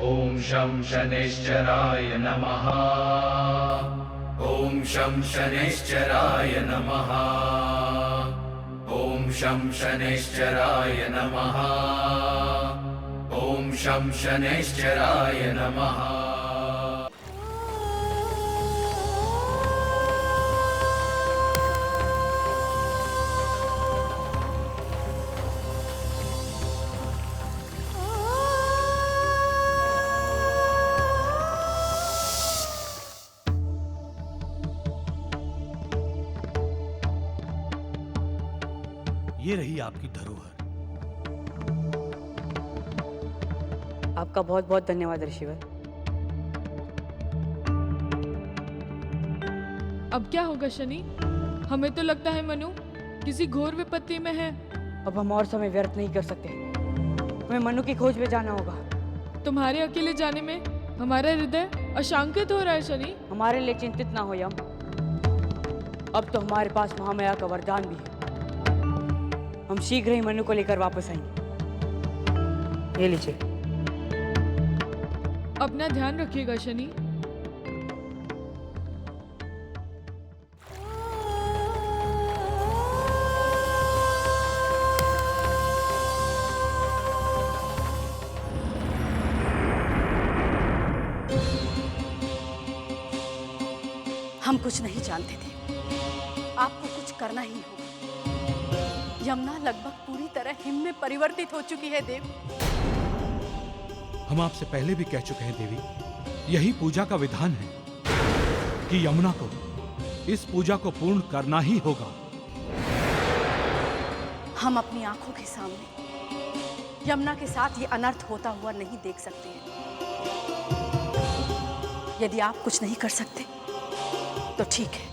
ॐ शं शनैश्चराय नमः। ॐ शं शनैश्चराय नमः। ॐ शं शनैश्चराय नमः। ॐ शं शनैश्चराय नमः। ये रही आपकी धरोहर। आपका बहुत बहुत धन्यवाद ऋषिवर। अब क्या होगा शनि? हमें तो लगता है मनु किसी घोर विपत्ति में है। अब हम और समय व्यर्थ नहीं कर सकते, हमें मनु की खोज में जाना होगा। तुम्हारे अकेले जाने में हमारा हृदय अशांकित हो रहा है शनि। हमारे लिए चिंतित ना हो यम, अब तो हमारे पास महामाया का वरदान भी है। हम शीघ्र ही मनु को लेकर वापस आएंगे। ये लीजिए। अपना ध्यान रखिएगा शनि। हम कुछ नहीं जानते थे, आपको कुछ करना ही होगा। यमुना लगभग पूरी तरह हिम में परिवर्तित हो चुकी है देव। हम आपसे पहले भी कह चुके हैं देवी, यही पूजा का विधान है कि यमुना को इस पूजा को पूर्ण करना ही होगा। हम अपनी आंखों के सामने यमुना के साथ ये अनर्थ होता हुआ नहीं देख सकते हैं। यदि आप कुछ नहीं कर सकते तो ठीक है,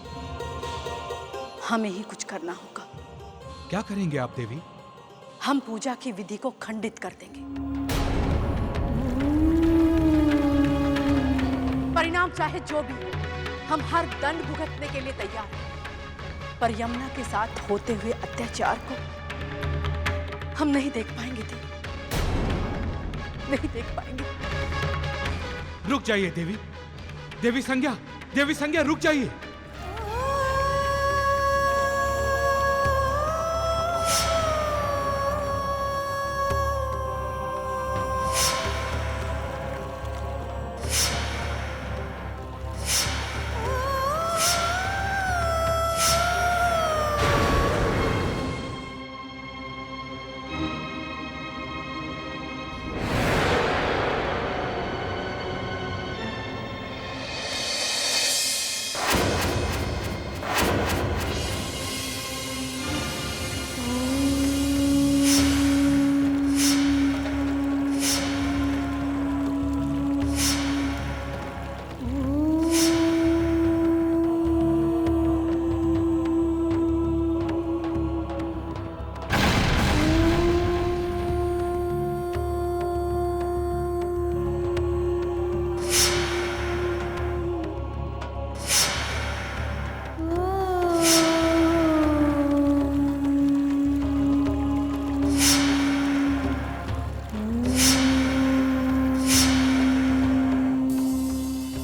हमें ही कुछ करना होगा। क्या करेंगे आप देवी? हम पूजा की विधि को खंडित कर देंगे। परिणाम चाहे जो भी हो, हम हर दंड भुगतने के लिए तैयार हैं। पर यमुना के साथ होते हुए अत्याचार को हम नहीं देख पाएंगे देवी, नहीं देख पाएंगे। रुक जाइए देवी। देवी संज्ञा, देवी संज्ञा, रुक जाइए।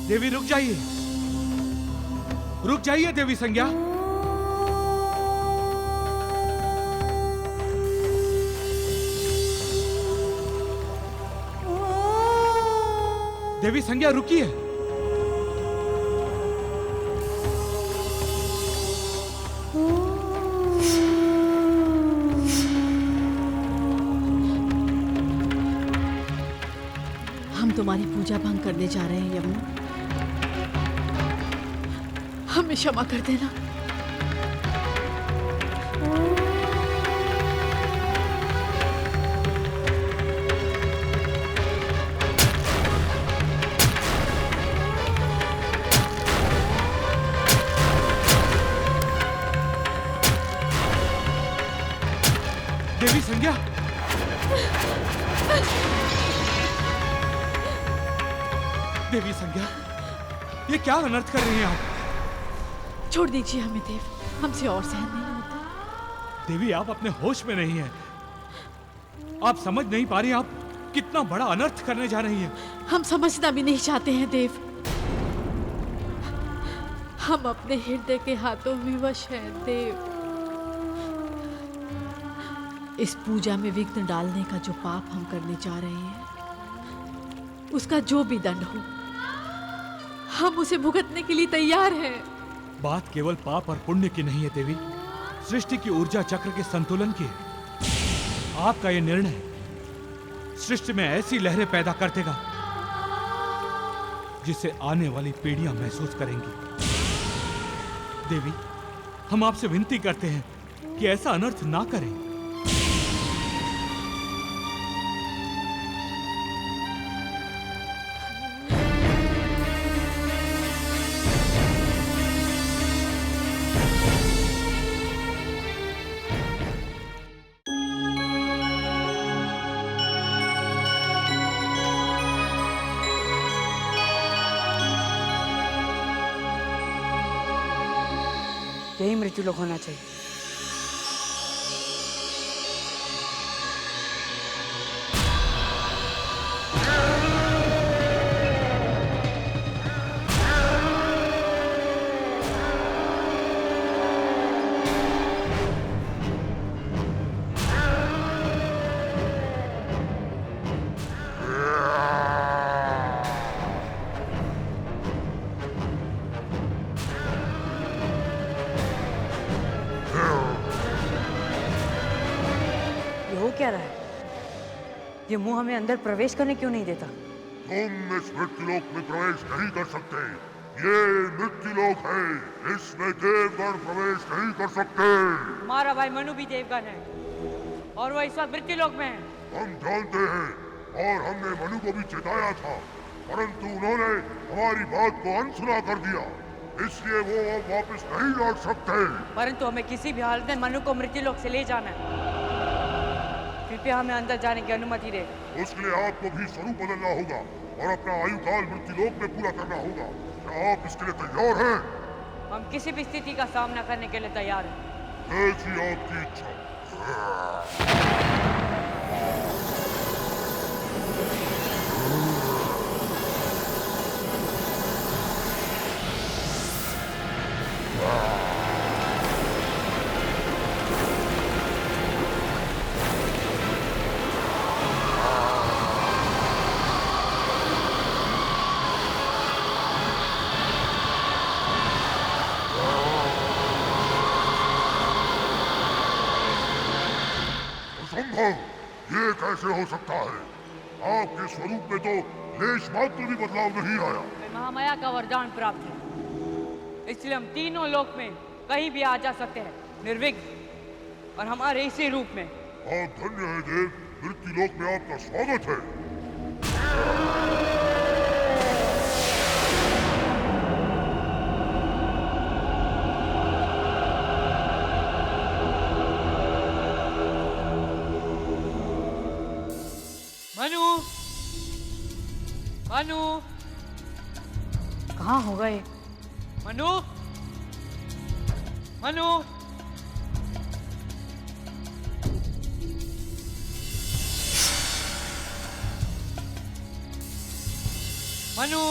देवी रुक जाइए, रुक जाइए देवी संज्ञा। देवी संज्ञा रुकिए। हम तुम्हारी पूजा भंग करने जा रहे हैं यमुना, हमें क्षमा कर देना। देवी संज्ञा, देवी संज्ञा, ये क्या अनर्थ कर रही हैं आप? छोड़ दीजिए हमें देव, हमसे और सहन नहीं होता। देवी आप अपने होश में नहीं हैं। आप समझ नहीं पा रही, आप कितना बड़ा अनर्थ करने जा रही हैं। हम समझना भी नहीं चाहते हैं देव। हम अपने हृदय के हाथों विवश हैं देव। इस पूजा में विघ्न डालने का जो पाप हम करने जा रहे हैं, उसका जो भी दंड हो, हम उसे भुगतने के लिए तैयार हैं। बात केवल पाप और पुण्य की नहीं है देवी, सृष्टि की ऊर्जा चक्र के संतुलन की है। आपका यह निर्णय सृष्टि में ऐसी लहरें पैदा कर देगा जिसे आने वाली पीढ़ियां महसूस करेंगी। देवी, हम आपसे विनती करते हैं कि ऐसा अनर्थ ना करें। यही मृत्युलोक होना चाहिए। क्या रहा है? ये मुंह हमें अंदर प्रवेश करने क्यों नहीं देता? तुम इस मृत्युलोक में प्रवेश नहीं कर सकते। ये मृत्युलोक है, इसमें देवगण प्रवेश नहीं कर सकते। हमारा भाई मनु भी देवगण है और वह इस वक्त मृत्युलोक में है। हम जानते हैं और हमने मनु को भी चेताया था, परंतु उन्होंने हमारी बात को अनसुना कर दिया, इसलिए वो अब वापस नहीं लौट सकते। परंतु हमें किसी भी हालत में मनु को मृत्युलोक से ले जाना है। कृपया हमें अंदर जाने की अनुमति दे। उसके लिए आपको भी स्वरूप बदलना होगा और अपना आयुकाल मृत्युलोक में पूरा करना होगा। क्या आप इसके लिए तैयार हैं? हम किसी भी स्थिति का सामना करने के लिए तैयार हैं। ऐसी आपकी इच्छा। ये कैसे हो सकता है? आपके स्वरूप में तो लेश मात्र भी बदलाव नहीं आया। महामाया का वरदान प्राप्त है, इसलिए हम तीनों लोक में कहीं भी आ जा सकते हैं निर्विघ्न और हमारे इसी रूप में। बहुत धन्य है देव, मृत्युलोक में आपका स्वागत है। मनु, मनु, कहाँ होगा ये? मनु, मनु, मनु,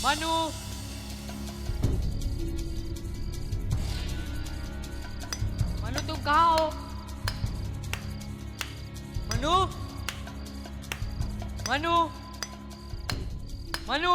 मनु, मनु तुम कहाँ हो? मनु, मनु, मनु, मनु,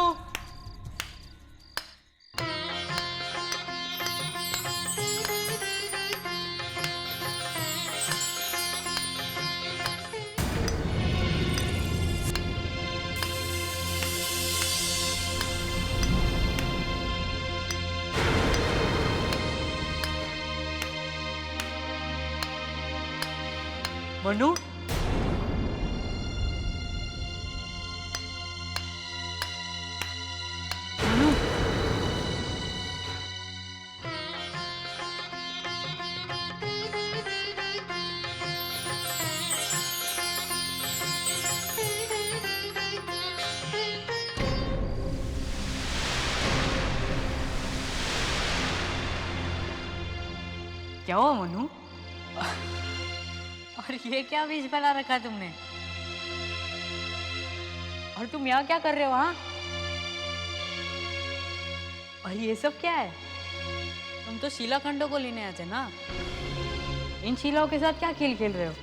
क्या हुआ मनु? अरे ये क्या बीज बना रखा तुमने? और तुम यहाँ क्या कर रहे हो? हाँ, और ये सब क्या है? तुम तो शिलाखंडों को लेने आए थे ना? इन शिलाओं के साथ क्या खेल खेल रहे हो?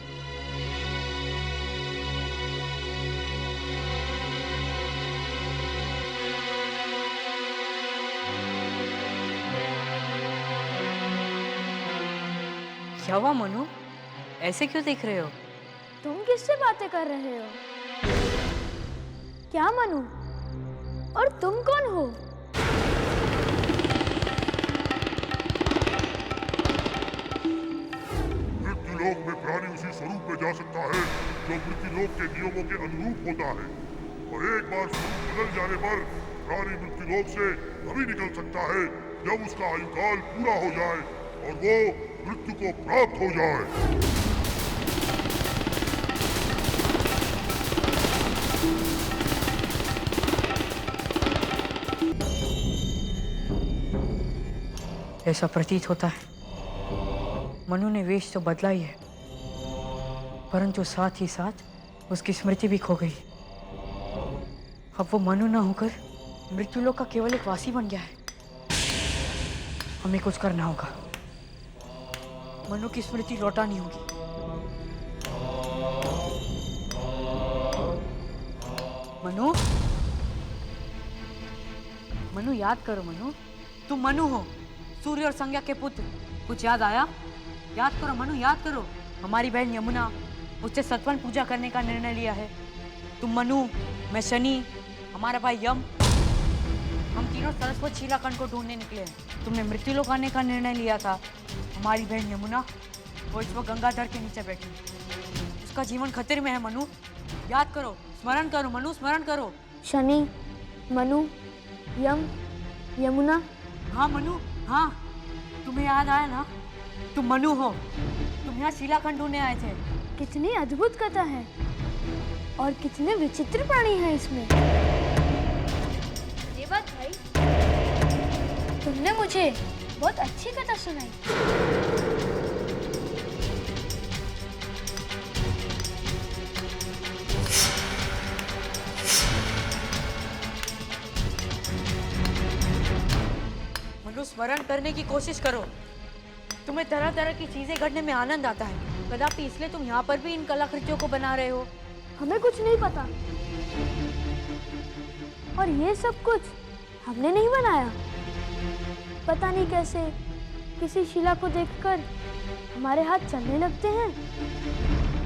क्या हुआ मनु? ऐसे क्यों देख रहे हो? तुम किससे बातें कर रहे हो? क्या मनु? और तुम कौन हो? मृत्युलोक में प्राणी उसी स्वरूप में जा सकता है जो मृत्युलोक के नियमों के अनुरूप होता है, और एक बार स्वरूप बदल जाने पर प्राणी मृत्युलोक से तभी निकल सकता है जब उसका आयुकाल पूरा हो जाए और वो मृत्यु को प्राप्त हो जाए। ऐसा प्रतीत होता है मनु ने वेश तो बदला ही है, परंतु साथ ही साथ उसकी स्मृति भी खो गई। अब वो मनु ना होकर मृत्युलोक का केवल एक वासी बन गया है। हमें कुछ करना होगा, मनु की स्मृति लौटानी होगी। मनु, मनु याद करो मनु, तुम मनु हो, सूर्य और संज्ञा के पुत्र। कुछ याद आया? याद करो मनु, याद करो। हमारी बहन यमुना, उससे सतवन पूजा करने का निर्णय लिया है। तुम मनु, मैं शनि, हमारा भाई यम, हम तीनों सरस्वत शिलाखंड को ढूंढने निकले हैं। तुमने मृत्युलोक आने का निर्णय लिया था। हमारी बहन यमुना, वो इस वक्त गंगाधर के नीचे बैठी, उसका जीवन खतरे में है। मनु याद करो, स्मरण करो मनु, स्मरण करो। शनि, मनु, यम, यमुना। हाँ मनु, हाँ, तुम्हें याद आया ना? तुम मनु हो, तुम यहाँ शिलाखंड ढूंढने आए थे। कितनी अद्भुत कथा है और कितने विचित्र प्राणी हैं इसमें। ये बात भाई, तुमने मुझे बहुत अच्छी कथा सुनाई। मनु, स्मरण करने की कोशिश करो। तुम्हें तरह तरह की चीजें घटने में आनंद आता है, कदापि इसलिए तुम यहाँ पर भी इन कलाकृतियों को बना रहे हो। हमें कुछ नहीं पता, और ये सब कुछ हमने नहीं बनाया। पता नहीं कैसे किसी शिला को देखकर हमारे हाथ चलने लगते हैं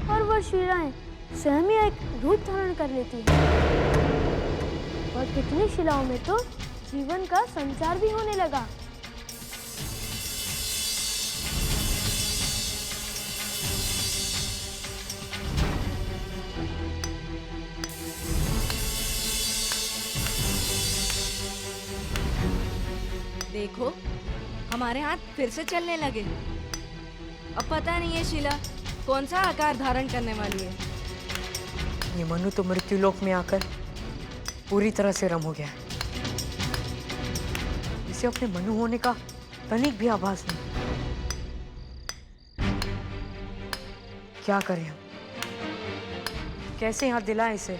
और वह शिलाएं स्वयं ही एक रूप धारण कर लेती हैं। और कितनी शिलाओं में तो जीवन का संचार भी होने लगा। देखो, हमारे हाथ फिर से चलने लगे। अब पता नहीं ये शिला कौन सा आकार धारण करने वाली है। ये मनु तो मृत्युलोक में आकर पूरी तरह से रम हो गया है। इसे अपने मनु होने का तनिक भी आभास नहीं। क्या करें हम? कैसे यहाँ दिलाएं इसे?